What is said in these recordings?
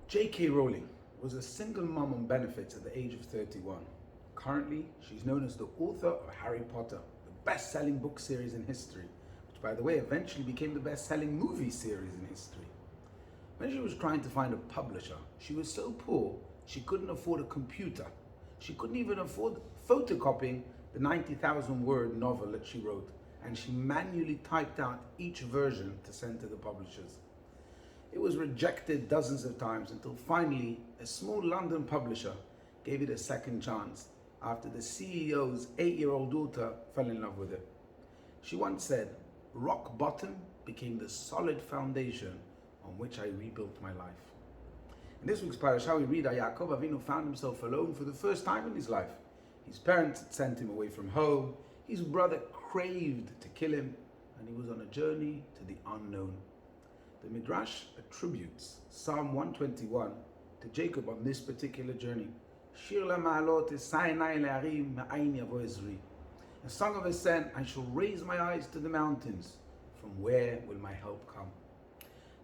J.K. Rowling was a single mom on benefits at the age of 31. Currently, she's known as the author of Harry Potter, the best-selling book series in history, which, by the way, eventually became the best-selling movie series in history. When she was trying to find a publisher, she was so poor she couldn't afford a computer. She couldn't even afford photocopying the 90,000-word novel that she wrote, and she manually typed out each version to send to the publishers. It was rejected dozens of times until finally a small London publisher gave it a second chance after the CEO's 8-year-old daughter fell in love with it. She once said, "Rock bottom became the solid foundation on which I rebuilt my life." In this week's Parashat, we read how Yaakov Avinu found himself alone for the first time in his life. His parents had sent him away from home, his brother craved to kill him, and he was on a journey to the unknown. The Midrash attributes Psalm 121 to Jacob on this particular journey. Shir LaMa'alot Esai Einai Le'arim Ma'ayin Yavo Ezri. A song of ascent, I shall raise my eyes to the mountains. From where will my help come?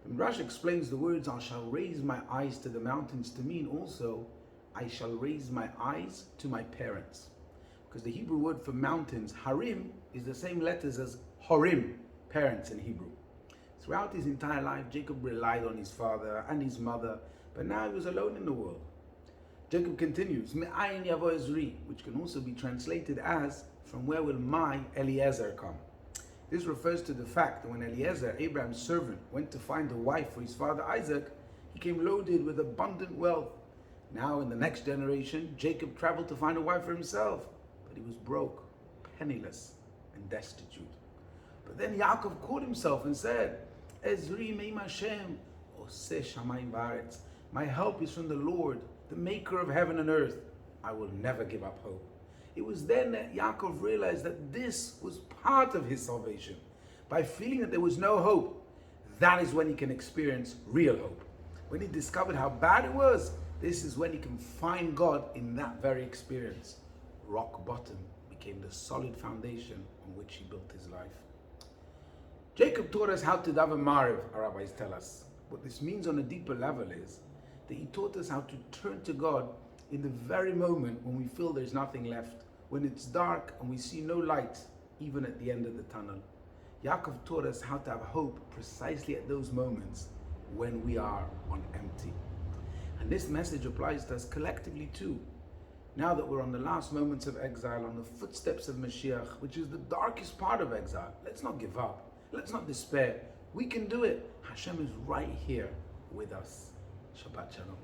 The Midrash explains the words, I shall raise my eyes to the mountains, to mean also, I shall raise my eyes to my parents. Because the Hebrew word for mountains, harim, is the same letters as horim, parents in Hebrew. Throughout his entire life, Jacob relied on his father and his mother, but now he was alone in the world. Jacob continues, Me'ayin Yavo Ezri, which can also be translated as, from where will my Eliezer come? This refers to the fact that when Eliezer, Abraham's servant, went to find a wife for his father Isaac, he came loaded with abundant wealth. Now in the next generation, Jacob traveled to find a wife for himself, but he was broke, penniless, and destitute. But then Yaakov caught himself and said, Ezri me'im Hashem, oseh shamayim va'aretz. My help is from the Lord, the maker of heaven and earth. I will never give up hope. It was then that Yaakov realized that this was part of his salvation. By feeling that there was no hope, that is when he can experience real hope. When he discovered how bad it was, this is when he can find God in that very experience. Rock bottom became the solid foundation on which he built his life. Jacob taught us how to daven Mariv, our rabbis tell us. What this means on a deeper level is that he taught us how to turn to God in the very moment when we feel there's nothing left, when it's dark and we see no light, even at the end of the tunnel. Yaakov taught us how to have hope precisely at those moments when we are on empty. And this message applies to us collectively too. Now that we're on the last moments of exile, on the footsteps of Mashiach, which is the darkest part of exile, let's not give up. Let's not despair. We can do it. Hashem is right here with us. Shabbat Shalom.